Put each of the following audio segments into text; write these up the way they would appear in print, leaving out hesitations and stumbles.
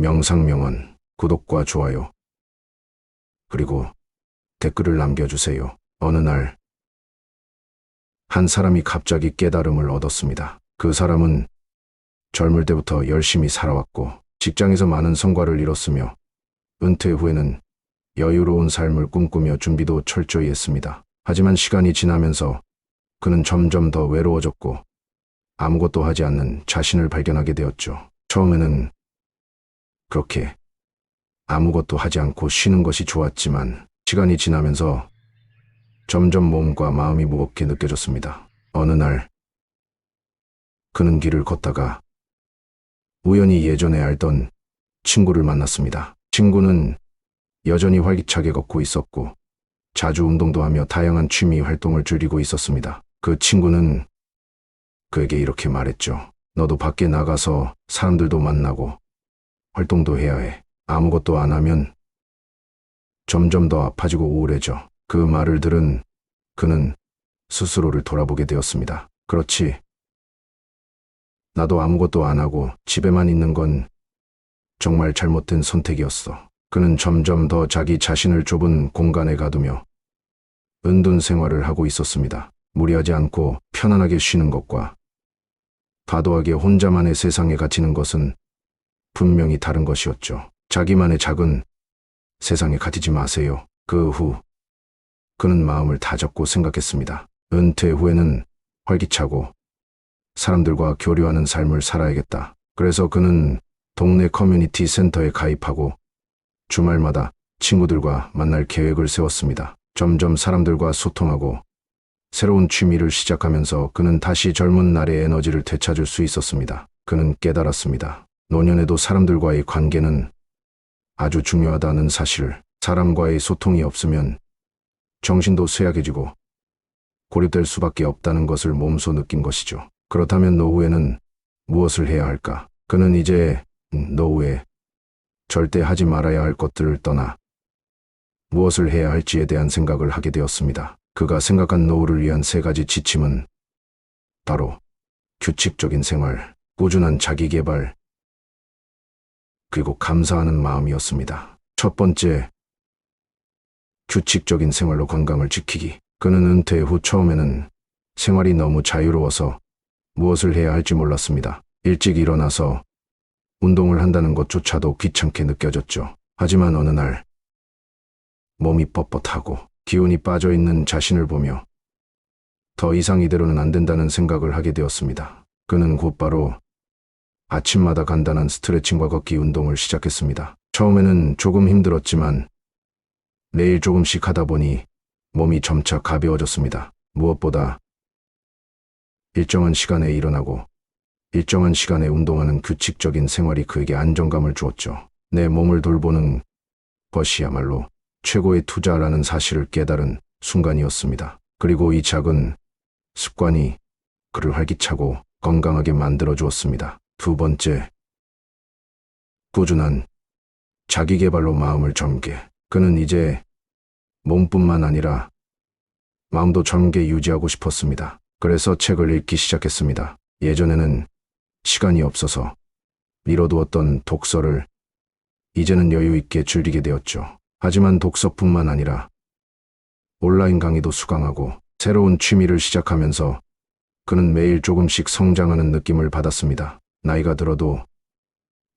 명상명언, 구독과 좋아요, 그리고 댓글을 남겨주세요. 어느 날, 한 사람이 갑자기 깨달음을 얻었습니다. 그 사람은 젊을 때부터 열심히 살아왔고, 직장에서 많은 성과를 이뤘으며, 은퇴 후에는 여유로운 삶을 꿈꾸며 준비도 철저히 했습니다. 하지만 시간이 지나면서 그는 점점 더 외로워졌고, 아무것도 하지 않는 자신을 발견하게 되었죠. 처음에는 그렇게 아무것도 하지 않고 쉬는 것이 좋았지만, 시간이 지나면서 점점 몸과 마음이 무겁게 느껴졌습니다. 어느 날, 그는 길을 걷다가 우연히 예전에 알던 친구를 만났습니다. 친구는 여전히 활기차게 걷고 있었고, 자주 운동도 하며 다양한 취미 활동을 즐기고 있었습니다. 그 친구는 그에게 이렇게 말했죠. 너도 밖에 나가서 사람들도 만나고 활동도 해야 해. 아무것도 안 하면 점점 더 아파지고 우울해져. 그 말을 들은 그는 스스로를 돌아보게 되었습니다. 그렇지. 나도 아무것도 안 하고 집에만 있는 건 정말 잘못된 선택이었어. 그는 점점 더 자기 자신을 좁은 공간에 가두며 은둔 생활을 하고 있었습니다. 무리하지 않고 편안하게 쉬는 것과 과도하게 혼자만의 세상에 갇히는 것은 분명히 다른 것이었죠. 자기만의 작은 세상에 갇히지 마세요. 그 후 그는 마음을 다잡고 생각했습니다. 은퇴 후에는 활기차고 사람들과 교류하는 삶을 살아야겠다. 그래서 그는 동네 커뮤니티 센터에 가입하고 주말마다 친구들과 만날 계획을 세웠습니다. 점점 사람들과 소통하고 새로운 취미를 시작하면서 그는 다시 젊은 날의 에너지를 되찾을 수 있었습니다. 그는 깨달았습니다. 노년에도 사람들과의 관계는 아주 중요하다는 사실을. 사람과의 소통이 없으면 정신도 쇠약해지고 고립될 수밖에 없다는 것을 몸소 느낀 것이죠. 그렇다면 노후에는 무엇을 해야 할까? 그는 이제 노후에 절대 하지 말아야 할 것들을 떠나 무엇을 해야 할지에 대한 생각을 하게 되었습니다. 그가 생각한 노후를 위한 3가지 지침은 바로 규칙적인 생활, 꾸준한 자기개발, 그리고 감사하는 마음이었습니다. 첫 번째, 규칙적인 생활로 건강을 지키기. 그는 은퇴 후 처음에는 생활이 너무 자유로워서 무엇을 해야 할지 몰랐습니다. 일찍 일어나서 운동을 한다는 것조차도 귀찮게 느껴졌죠. 하지만 어느 날 몸이 뻣뻣하고 기운이 빠져있는 자신을 보며 더 이상 이대로는 안 된다는 생각을 하게 되었습니다. 그는 곧바로 아침마다 간단한 스트레칭과 걷기 운동을 시작했습니다. 처음에는 조금 힘들었지만 매일 조금씩 하다 보니 몸이 점차 가벼워졌습니다. 무엇보다 일정한 시간에 일어나고 일정한 시간에 운동하는 규칙적인 생활이 그에게 안정감을 주었죠. 내 몸을 돌보는 것이야말로 최고의 투자라는 사실을 깨달은 순간이었습니다. 그리고 이 작은 습관이 그를 활기차고 건강하게 만들어 주었습니다. 두 번째, 꾸준한 자기개발로 마음을 젊게. 그는 이제 몸뿐만 아니라 마음도 젊게 유지하고 싶었습니다. 그래서 책을 읽기 시작했습니다. 예전에는 시간이 없어서 미뤄두었던 독서를 이제는 여유 있게 즐기게 되었죠. 하지만 독서뿐만 아니라 온라인 강의도 수강하고 새로운 취미를 시작하면서 그는 매일 조금씩 성장하는 느낌을 받았습니다. 나이가 들어도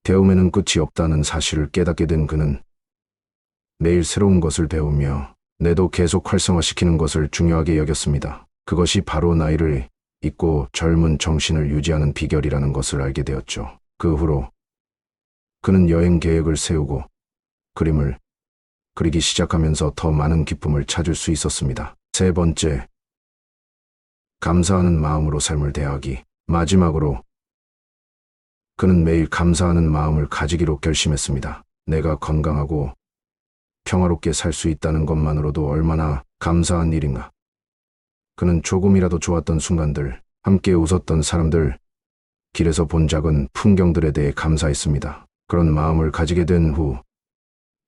배움에는 끝이 없다는 사실을 깨닫게 된 그는 매일 새로운 것을 배우며 뇌도 계속 활성화시키는 것을 중요하게 여겼습니다. 그것이 바로 나이를 잊고 젊은 정신을 유지하는 비결이라는 것을 알게 되었죠. 그 후로 그는 여행 계획을 세우고 그림을 그리기 시작하면서 더 많은 기쁨을 찾을 수 있었습니다. 세 번째, 감사하는 마음으로 삶을 대하기. 마지막으로 그는 매일 감사하는 마음을 가지기로 결심했습니다. 내가 건강하고 평화롭게 살 수 있다는 것만으로도 얼마나 감사한 일인가. 그는 조금이라도 좋았던 순간들, 함께 웃었던 사람들, 길에서 본 작은 풍경들에 대해 감사했습니다. 그런 마음을 가지게 된 후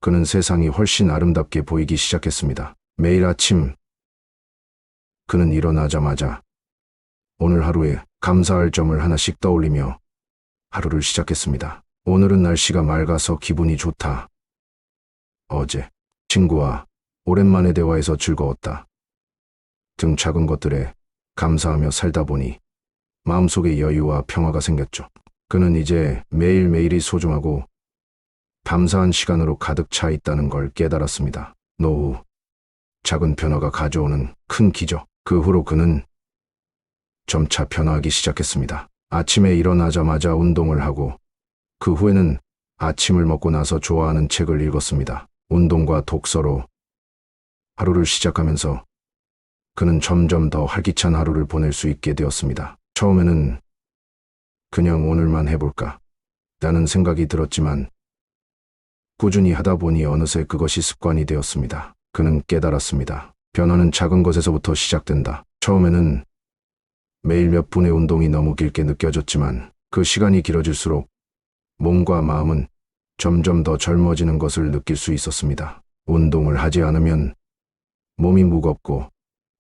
그는 세상이 훨씬 아름답게 보이기 시작했습니다. 매일 아침 그는 일어나자마자 오늘 하루에 감사할 점을 하나씩 떠올리며 하루를 시작했습니다. 오늘은 날씨가 맑아서 기분이 좋다. 어제 친구와 오랜만에 대화해서 즐거웠다. 등 작은 것들에 감사하며 살다 보니 마음속에 여유와 평화가 생겼죠. 그는 이제 매일매일이 소중하고 감사한 시간으로 가득 차 있다는 걸 깨달았습니다. 노후, 작은 변화가 가져오는 큰 기적. 그 후로 그는 점차 변화하기 시작했습니다. 아침에 일어나자마자 운동을 하고 그 후에는 아침을 먹고 나서 좋아하는 책을 읽었습니다. 운동과 독서로 하루를 시작하면서 그는 점점 더 활기찬 하루를 보낼 수 있게 되었습니다. 처음에는 그냥 오늘만 해볼까 라는 생각이 들었지만 꾸준히 하다 보니 어느새 그것이 습관이 되었습니다. 그는 깨달았습니다. 변화는 작은 것에서부터 시작된다. 처음에는 매일 몇 분의 운동이 너무 길게 느껴졌지만 그 시간이 길어질수록 몸과 마음은 점점 더 젊어지는 것을 느낄 수 있었습니다. 운동을 하지 않으면 몸이 무겁고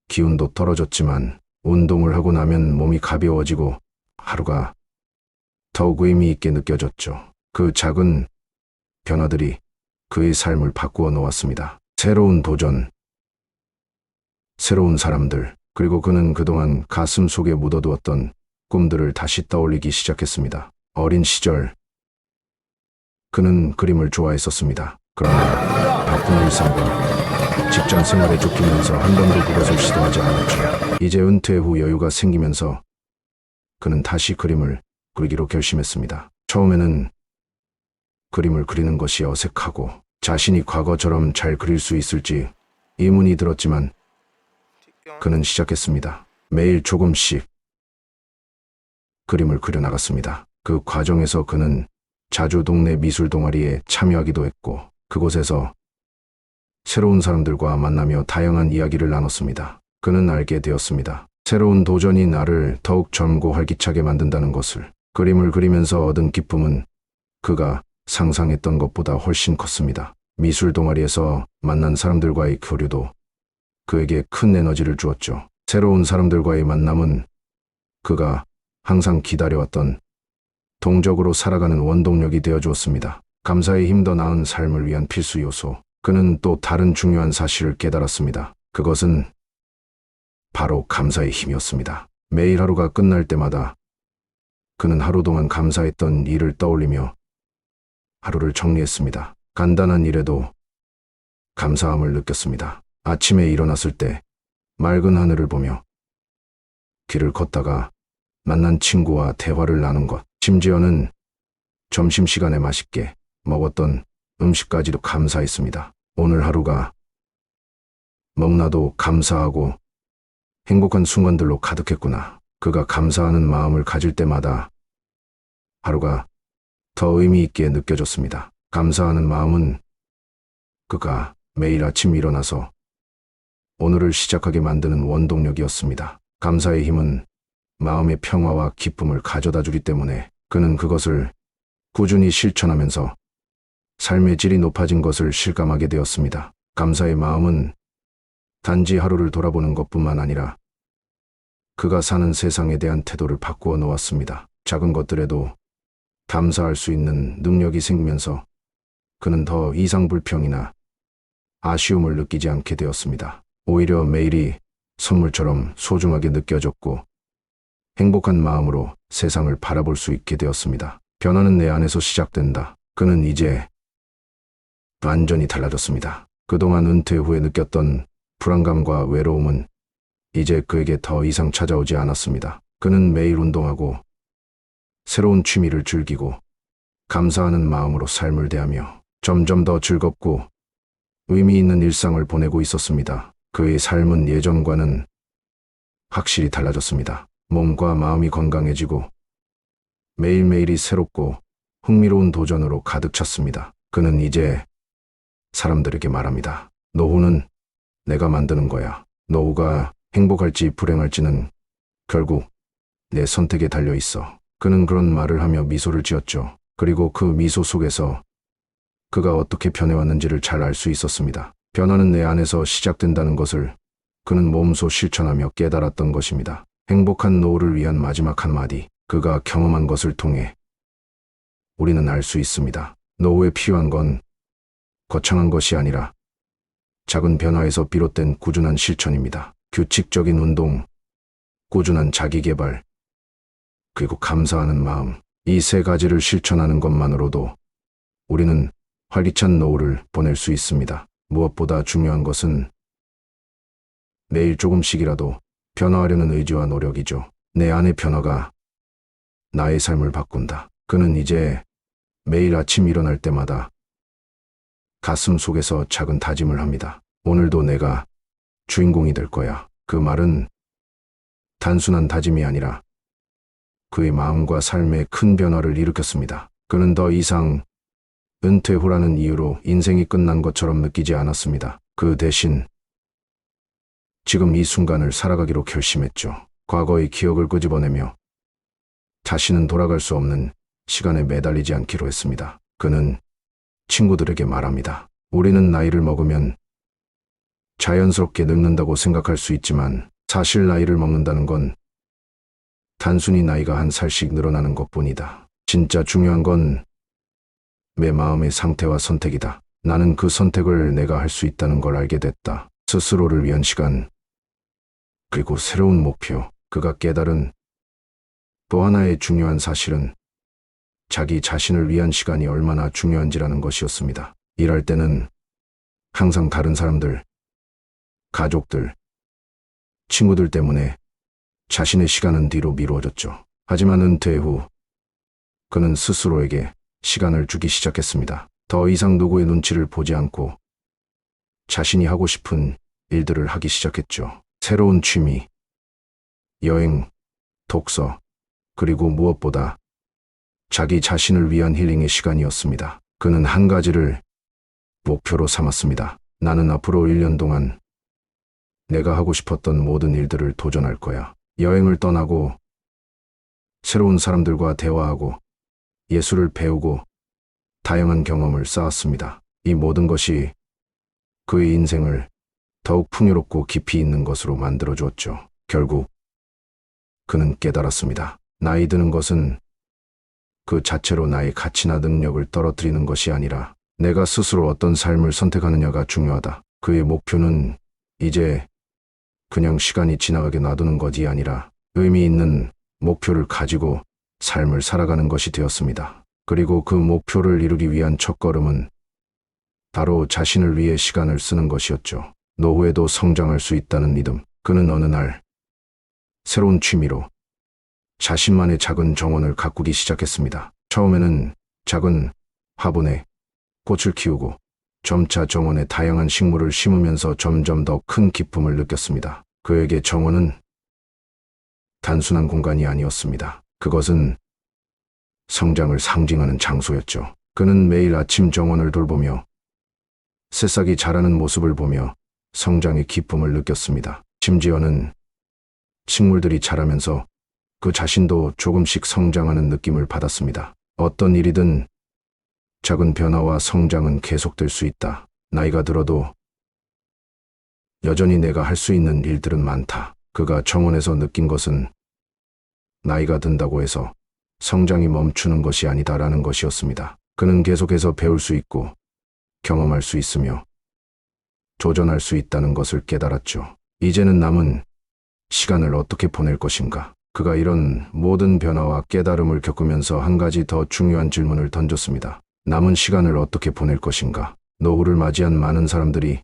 기운도 떨어졌지만 운동을 하고 나면 몸이 가벼워지고 하루가 더욱 의미 있게 느껴졌죠. 그 작은 변화들이 그의 삶을 바꾸어 놓았습니다. 새로운 도전, 새로운 사람들, 그리고 그는 그동안 가슴 속에 묻어두었던 꿈들을 다시 떠올리기 시작했습니다. 어린 시절, 그는 그림을 좋아했었습니다. 그러나 바쁜 일상과 직장 생활에 쫓기면서 한 번도 그것을 시도하지 않았죠. 이제 은퇴 후 여유가 생기면서 그는 다시 그림을 그리기로 결심했습니다. 처음에는 그림을 그리는 것이 어색하고 자신이 과거처럼 잘 그릴 수 있을지 의문이 들었지만 그는 시작했습니다. 매일 조금씩 그림을 그려나갔습니다. 그 과정에서 그는 자주 동네 미술 동아리에 참여하기도 했고 그곳에서 새로운 사람들과 만나며 다양한 이야기를 나눴습니다. 그는 알게 되었습니다. 새로운 도전이 나를 더욱 젊고 활기차게 만든다는 것을. 그림을 그리면서 얻은 기쁨은 그가 상상했던 것보다 훨씬 컸습니다. 미술 동아리에서 만난 사람들과의 교류도 그에게 큰 에너지를 주었죠. 새로운 사람들과의 만남은 그가 항상 기다려왔던 동적으로 살아가는 원동력이 되어주었습니다. 감사의 힘 더 나은 삶을 위한 필수 요소. 그는 또 다른 중요한 사실을 깨달았습니다. 그것은 바로 감사의 힘이었습니다. 매일 하루가 끝날 때마다 그는 하루 동안 감사했던 일을 떠올리며 하루를 정리했습니다. 간단한 일에도 감사함을 느꼈습니다. 아침에 일어났을 때 맑은 하늘을 보며 길을 걷다가 만난 친구와 대화를 나눈 것, 심지어는 점심시간에 맛있게 먹었던 음식까지도 감사했습니다. 오늘 하루가 너무나도 감사하고 행복한 순간들로 가득했구나. 그가 감사하는 마음을 가질 때마다 하루가 더 의미 있게 느껴졌습니다. 감사하는 마음은 그가 매일 아침 일어나서 오늘을 시작하게 만드는 원동력이었습니다. 감사의 힘은 마음의 평화와 기쁨을 가져다 주기 때문에 그는 그것을 꾸준히 실천하면서 삶의 질이 높아진 것을 실감하게 되었습니다. 감사의 마음은 단지 하루를 돌아보는 것뿐만 아니라 그가 사는 세상에 대한 태도를 바꾸어 놓았습니다. 작은 것들에도 감사할 수 있는 능력이 생기면서 그는 더 이상 불평이나 아쉬움을 느끼지 않게 되었습니다. 오히려 매일이 선물처럼 소중하게 느껴졌고 행복한 마음으로 세상을 바라볼 수 있게 되었습니다. 변화는 내 안에서 시작된다. 그는 이제 완전히 달라졌습니다. 그동안 은퇴 후에 느꼈던 불안감과 외로움은 이제 그에게 더 이상 찾아오지 않았습니다. 그는 매일 운동하고 새로운 취미를 즐기고 감사하는 마음으로 삶을 대하며 점점 더 즐겁고 의미 있는 일상을 보내고 있었습니다. 그의 삶은 예전과는 확실히 달라졌습니다. 몸과 마음이 건강해지고 매일매일이 새롭고 흥미로운 도전으로 가득 찼습니다. 그는 이제 사람들에게 말합니다. 노후는 내가 만드는 거야. 노후가 행복할지 불행할지는 결국 내 선택에 달려 있어. 그는 그런 말을 하며 미소를 지었죠. 그리고 그 미소 속에서 그가 어떻게 변해왔는지를 잘 알 수 있었습니다. 변화는 내 안에서 시작된다는 것을 그는 몸소 실천하며 깨달았던 것입니다. 행복한 노후를 위한 마지막 한마디. 그가 경험한 것을 통해 우리는 알 수 있습니다. 노후에 필요한 건 거창한 것이 아니라 작은 변화에서 비롯된 꾸준한 실천입니다. 규칙적인 운동, 꾸준한 자기 개발, 그리고 감사하는 마음. 이 세 가지를 실천하는 것만으로도 우리는 활기찬 노후를 보낼 수 있습니다. 무엇보다 중요한 것은 매일 조금씩이라도 변화하려는 의지와 노력이죠. 내 안의 변화가 나의 삶을 바꾼다. 그는 이제 매일 아침 일어날 때마다 가슴 속에서 작은 다짐을 합니다. 오늘도 내가 주인공이 될 거야. 그 말은 단순한 다짐이 아니라 그의 마음과 삶에 큰 변화를 일으켰습니다. 그는 더 이상 은퇴 후라는 이유로 인생이 끝난 것처럼 느끼지 않았습니다. 그 대신 지금 이 순간을 살아가기로 결심했죠. 과거의 기억을 끄집어내며 다시는 돌아갈 수 없는 시간에 매달리지 않기로 했습니다. 그는 친구들에게 말합니다. 우리는 나이를 먹으면 자연스럽게 늙는다고 생각할 수 있지만 사실 나이를 먹는다는 건 단순히 나이가 한 살씩 늘어나는 것뿐이다. 진짜 중요한 건 내 마음의 상태와 선택이다. 나는 그 선택을 내가 할 수 있다는 걸 알게 됐다. 스스로를 위한 시간, 그리고 새로운 목표. 그가 깨달은 또 하나의 중요한 사실은 자기 자신을 위한 시간이 얼마나 중요한지라는 것이었습니다. 일할 때는 항상 다른 사람들, 가족들, 친구들 때문에 자신의 시간은 뒤로 미루어졌죠. 하지만 은퇴 후 그는 스스로에게 시간을 주기 시작했습니다. 더 이상 누구의 눈치를 보지 않고 자신이 하고 싶은 일들을 하기 시작했죠. 새로운 취미, 여행, 독서, 그리고 무엇보다 자기 자신을 위한 힐링의 시간이었습니다. 그는 한 가지를 목표로 삼았습니다. 나는 앞으로 1년 동안 내가 하고 싶었던 모든 일들을 도전할 거야. 여행을 떠나고 새로운 사람들과 대화하고 예술을 배우고 다양한 경험을 쌓았습니다. 이 모든 것이 그의 인생을 더욱 풍요롭고 깊이 있는 것으로 만들어 주었죠. 결국 그는 깨달았습니다. 나이 드는 것은 그 자체로 나의 가치나 능력을 떨어뜨리는 것이 아니라 내가 스스로 어떤 삶을 선택하느냐가 중요하다. 그의 목표는 이제 그냥 시간이 지나가게 놔두는 것이 아니라 의미 있는 목표를 가지고 삶을 살아가는 것이 되었습니다. 그리고 그 목표를 이루기 위한 첫걸음은 바로 자신을 위해 시간을 쓰는 것이었죠. 노후에도 성장할 수 있다는 믿음. 그는 어느 날 새로운 취미로 자신만의 작은 정원을 가꾸기 시작했습니다. 처음에는 작은 화분에 꽃을 키우고 점차 정원에 다양한 식물을 심으면서 점점 더 큰 기쁨을 느꼈습니다. 그에게 정원은 단순한 공간이 아니었습니다. 그것은 성장을 상징하는 장소였죠. 그는 매일 아침 정원을 돌보며 새싹이 자라는 모습을 보며 성장의 기쁨을 느꼈습니다. 심지어는 식물들이 자라면서 그 자신도 조금씩 성장하는 느낌을 받았습니다. 어떤 일이든 작은 변화와 성장은 계속될 수 있다. 나이가 들어도 여전히 내가 할 수 있는 일들은 많다. 그가 정원에서 느낀 것은 나이가 든다고 해서 성장이 멈추는 것이 아니다라는 것이었습니다. 그는 계속해서 배울 수 있고 경험할 수 있으며 도전할 수 있다는 것을 깨달았죠. 이제는 남은 시간을 어떻게 보낼 것인가? 그가 이런 모든 변화와 깨달음을 겪으면서 한 가지 더 중요한 질문을 던졌습니다. 남은 시간을 어떻게 보낼 것인가? 노후를 맞이한 많은 사람들이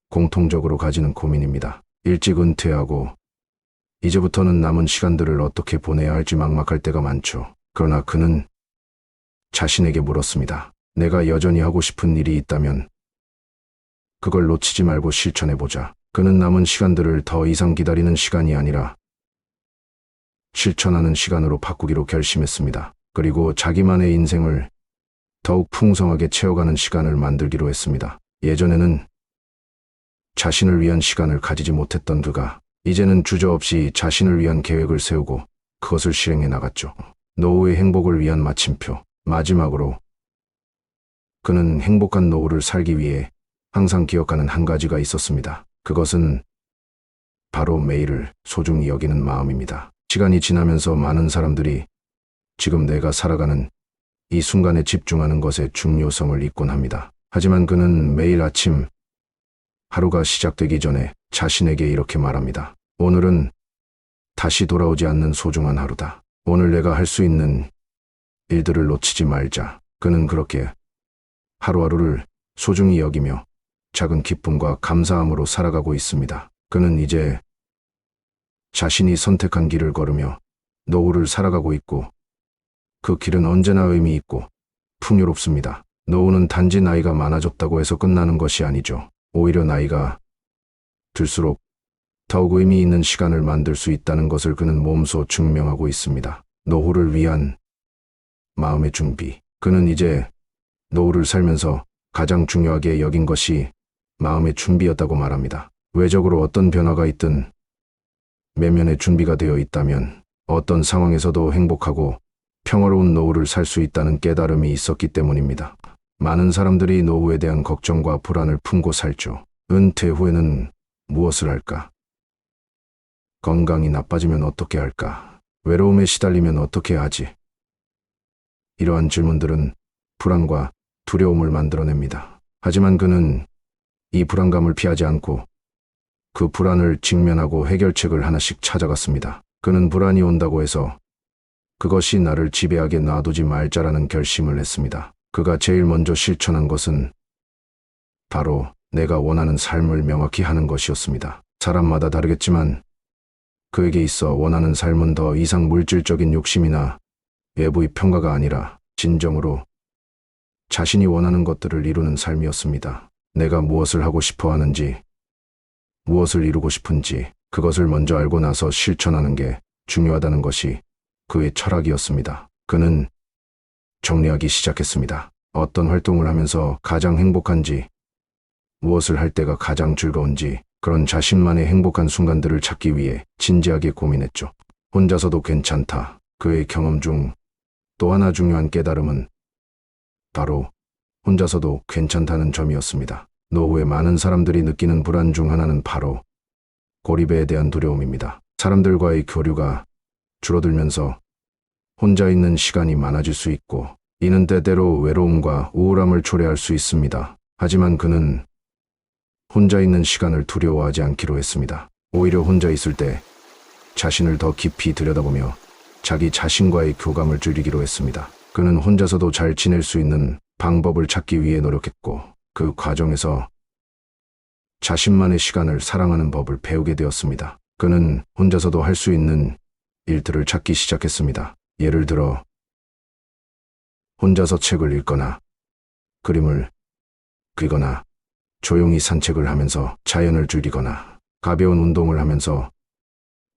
공통적으로 가지는 고민입니다. 일찍 은퇴하고 이제부터는 남은 시간들을 어떻게 보내야 할지 막막할 때가 많죠. 그러나 그는 자신에게 물었습니다. 내가 여전히 하고 싶은 일이 있다면 그걸 놓치지 말고 실천해보자. 그는 남은 시간들을 더 이상 기다리는 시간이 아니라 실천하는 시간으로 바꾸기로 결심했습니다. 그리고 자기만의 인생을 더욱 풍성하게 채워가는 시간을 만들기로 했습니다. 예전에는 자신을 위한 시간을 가지지 못했던 그가 이제는 주저없이 자신을 위한 계획을 세우고 그것을 실행해 나갔죠. 노후의 행복을 위한 마침표. 마지막으로 그는 행복한 노후를 살기 위해 항상 기억하는 한 가지가 있었습니다. 그것은 바로 매일을 소중히 여기는 마음입니다. 시간이 지나면서 많은 사람들이 지금 내가 살아가는 이 순간에 집중하는 것의 중요성을 잊곤 합니다. 하지만 그는 매일 아침 하루가 시작되기 전에 자신에게 이렇게 말합니다. 오늘은 다시 돌아오지 않는 소중한 하루다. 오늘 내가 할 수 있는 일들을 놓치지 말자. 그는 그렇게 하루하루를 소중히 여기며 작은 기쁨과 감사함으로 살아가고 있습니다. 그는 이제 자신이 선택한 길을 걸으며 노후를 살아가고 있고 그 길은 언제나 의미 있고 풍요롭습니다. 노후는 단지 나이가 많아졌다고 해서 끝나는 것이 아니죠. 오히려 나이가 들수록 더욱 의미 있는 시간을 만들 수 있다는 것을 그는 몸소 증명하고 있습니다. 노후를 위한 마음의 준비. 그는 이제 노후를 살면서 가장 중요하게 여긴 것이 마음의 준비였다고 말합니다. 외적으로 어떤 변화가 있든 내면의 준비가 되어 있다면 어떤 상황에서도 행복하고 평화로운 노후를 살 수 있다는 깨달음이 있었기 때문입니다. 많은 사람들이 노후에 대한 걱정과 불안을 품고 살죠. 은퇴 후에는 무엇을 할까? 건강이 나빠지면 어떻게 할까? 외로움에 시달리면 어떻게 하지? 이러한 질문들은 불안과 두려움을 만들어냅니다. 하지만 그는 이 불안감을 피하지 않고 그 불안을 직면하고 해결책을 하나씩 찾아갔습니다. 그는 불안이 온다고 해서 그것이 나를 지배하게 놔두지 말자라는 결심을 했습니다. 그가 제일 먼저 실천한 것은 바로 내가 원하는 삶을 명확히 하는 것이었습니다. 사람마다 다르겠지만 그에게 있어 원하는 삶은 더 이상 물질적인 욕심이나 외부의 평가가 아니라 진정으로 자신이 원하는 것들을 이루는 삶이었습니다. 내가 무엇을 하고 싶어 하는지, 무엇을 이루고 싶은지 그것을 먼저 알고 나서 실천하는 게 중요하다는 것이 그의 철학이었습니다. 그는 정리하기 시작했습니다. 어떤 활동을 하면서 가장 행복한지, 무엇을 할 때가 가장 즐거운지 그런 자신만의 행복한 순간들을 찾기 위해 진지하게 고민했죠. 혼자서도 괜찮다. 그의 경험 중 또 하나 중요한 깨달음은 바로 혼자서도 괜찮다는 점이었습니다. 노후에 많은 사람들이 느끼는 불안 중 하나는 바로 고립에 대한 두려움입니다. 사람들과의 교류가 줄어들면서 혼자 있는 시간이 많아질 수 있고 이는 때때로 외로움과 우울함을 초래할 수 있습니다. 하지만 그는 혼자 있는 시간을 두려워하지 않기로 했습니다. 오히려 혼자 있을 때 자신을 더 깊이 들여다보며 자기 자신과의 교감을 줄이기로 했습니다. 그는 혼자서도 잘 지낼 수 있는 방법을 찾기 위해 노력했고 그 과정에서 자신만의 시간을 사랑하는 법을 배우게 되었습니다. 그는 혼자서도 할 수 있는 일들을 찾기 시작했습니다. 예를 들어 혼자서 책을 읽거나 그림을 그리거나 조용히 산책을 하면서 자연을 즐기거나 가벼운 운동을 하면서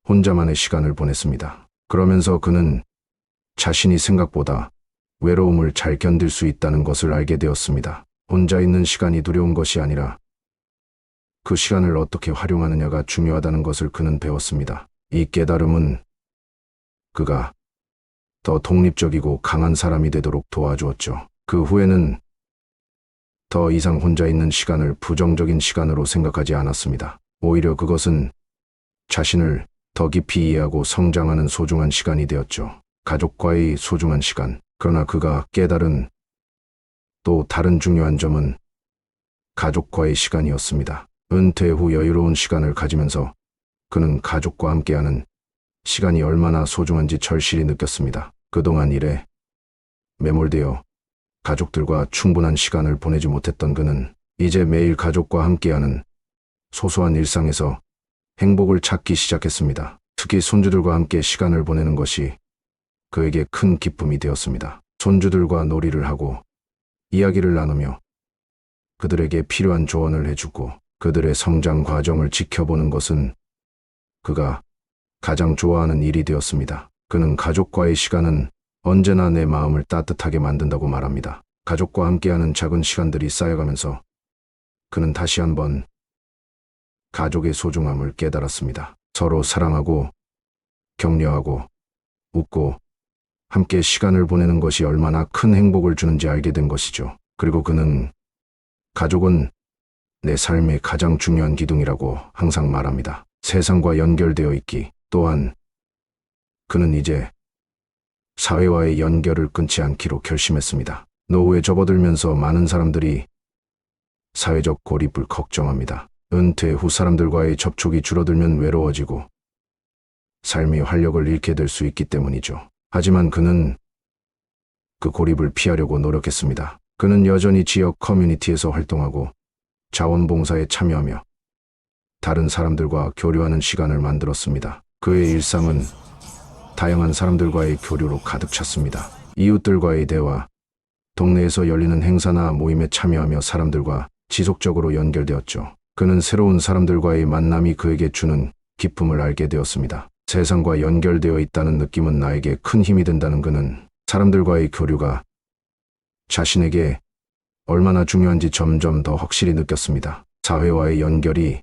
혼자만의 시간을 보냈습니다. 그러면서 그는 자신이 생각보다 외로움을 잘 견딜 수 있다는 것을 알게 되었습니다. 혼자 있는 시간이 두려운 것이 아니라 그 시간을 어떻게 활용하느냐가 중요하다는 것을 그는 배웠습니다. 이 깨달음은 그가 더 독립적이고 강한 사람이 되도록 도와주었죠. 그 후에는 더 이상 혼자 있는 시간을 부정적인 시간으로 생각하지 않았습니다. 오히려 그것은 자신을 더 깊이 이해하고 성장하는 소중한 시간이 되었죠. 가족과의 소중한 시간. 그러나 그가 깨달은 또 다른 중요한 점은 가족과의 시간이었습니다. 은퇴 후 여유로운 시간을 가지면서 그는 가족과 함께하는 시간이 얼마나 소중한지 절실히 느꼈습니다. 그동안 일에 매몰되어 가족들과 충분한 시간을 보내지 못했던 그는 이제 매일 가족과 함께하는 소소한 일상에서 행복을 찾기 시작했습니다. 특히 손주들과 함께 시간을 보내는 것이 그에게 큰 기쁨이 되었습니다. 손주들과 놀이를 하고 이야기를 나누며 그들에게 필요한 조언을 해주고 그들의 성장 과정을 지켜보는 것은 그가 가장 좋아하는 일이 되었습니다. 그는 가족과의 시간은 언제나 내 마음을 따뜻하게 만든다고 말합니다. 가족과 함께하는 작은 시간들이 쌓여가면서 그는 다시 한번 가족의 소중함을 깨달았습니다. 서로 사랑하고 격려하고 웃고 함께 시간을 보내는 것이 얼마나 큰 행복을 주는지 알게 된 것이죠. 그리고 그는 가족은 내 삶의 가장 중요한 기둥이라고 항상 말합니다. 세상과 연결되어 있기 또한 그는 이제 사회와의 연결을 끊지 않기로 결심했습니다. 노후에 접어들면서 많은 사람들이 사회적 고립을 걱정합니다. 은퇴 후 사람들과의 접촉이 줄어들면 외로워지고 삶의 활력을 잃게 될 수 있기 때문이죠. 하지만 그는 그 고립을 피하려고 노력했습니다. 그는 여전히 지역 커뮤니티에서 활동하고 자원봉사에 참여하며 다른 사람들과 교류하는 시간을 만들었습니다. 그의 일상은 다양한 사람들과의 교류로 가득 찼습니다. 이웃들과의 대화, 동네에서 열리는 행사나 모임에 참여하며 사람들과 지속적으로 연결되었죠. 그는 새로운 사람들과의 만남이 그에게 주는 기쁨을 알게 되었습니다. 세상과 연결되어 있다는 느낌은 나에게 큰 힘이 된다는 그는 사람들과의 교류가 자신에게 얼마나 중요한지 점점 더 확실히 느꼈습니다. 사회와의 연결이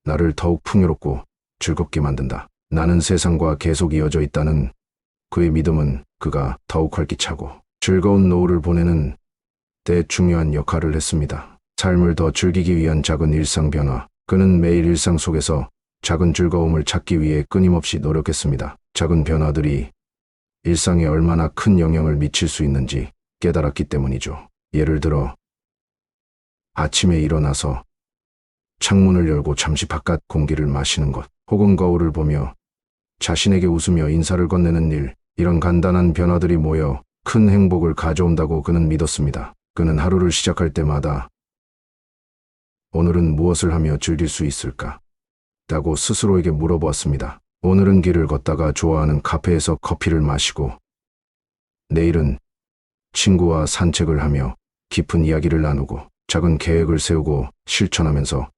나를 더욱 풍요롭고 즐겁게 만든다. 나는 세상과 계속 이어져 있다는 그의 믿음은 그가 더욱 활기차고 즐거운 노후를 보내는 데 중요한 역할을 했습니다. 삶을 더 즐기기 위한 작은 일상 변화. 그는 매일 일상 속에서 작은 즐거움을 찾기 위해 끊임없이 노력했습니다. 작은 변화들이 일상에 얼마나 큰 영향을 미칠 수 있는지 깨달았기 때문이죠. 예를 들어 아침에 일어나서 창문을 열고 잠시 바깥 공기를 마시는 것, 혹은 거울을 보며 자신에게 웃으며 인사를 건네는 일, 이런 간단한 변화들이 모여 큰 행복을 가져온다고 그는 믿었습니다. 그는 하루를 시작할 때마다 오늘은 무엇을 하며 즐길 수 있을까? 라고 스스로에게 물어보았습니다. 오늘은 길을 걷다가 좋아하는 카페에서 커피를 마시고, 내일은 친구와 산책을 하며 깊은 이야기를 나누고, 작은 계획을 세우고 실천하면서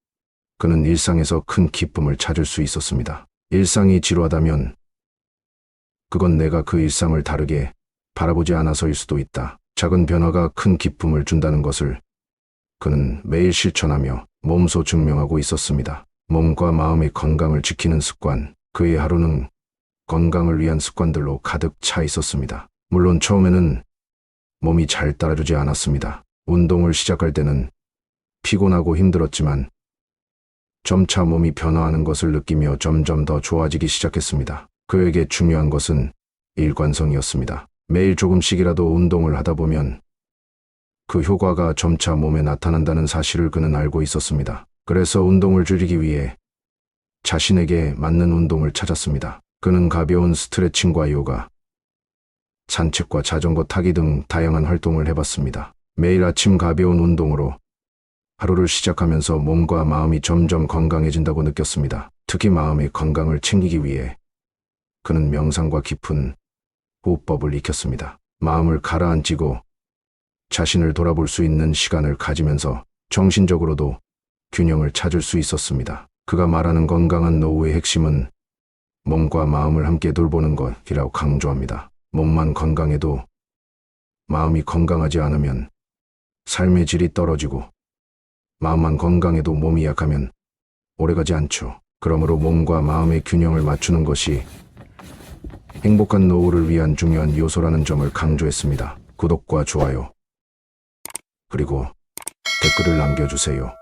그는 일상에서 큰 기쁨을 찾을 수 있었습니다. 일상이 지루하다면 그건 내가 그 일상을 다르게 바라보지 않아서일 수도 있다. 작은 변화가 큰 기쁨을 준다는 것을 그는 매일 실천하며 몸소 증명하고 있었습니다. 몸과 마음의 건강을 지키는 습관. 그의 하루는 건강을 위한 습관들로 가득 차 있었습니다. 물론 처음에는 몸이 잘 따라주지 않았습니다. 운동을 시작할 때는 피곤하고 힘들었지만 점차 몸이 변화하는 것을 느끼며 점점 더 좋아지기 시작했습니다. 그에게 중요한 것은 일관성이었습니다. 매일 조금씩이라도 운동을 하다 보면 그 효과가 점차 몸에 나타난다는 사실을 그는 알고 있었습니다. 그래서 운동을 즐기기 위해 자신에게 맞는 운동을 찾았습니다. 그는 가벼운 스트레칭과 요가, 산책과 자전거 타기 등 다양한 활동을 해봤습니다. 매일 아침 가벼운 운동으로 하루를 시작하면서 몸과 마음이 점점 건강해진다고 느꼈습니다. 특히 마음의 건강을 챙기기 위해 그는 명상과 깊은 호흡법을 익혔습니다. 마음을 가라앉히고 자신을 돌아볼 수 있는 시간을 가지면서 정신적으로도 균형을 찾을 수 있었습니다. 그가 말하는 건강한 노후의 핵심은 몸과 마음을 함께 돌보는 것이라고 강조합니다. 몸만 건강해도 마음이 건강하지 않으면 삶의 질이 떨어지고, 마음만 건강해도 몸이 약하면 오래가지 않죠. 그러므로 몸과 마음의 균형을 맞추는 것이 행복한 노후를 위한 중요한 요소라는 점을 강조했습니다. 구독과 좋아요, 그리고 댓글을 남겨주세요.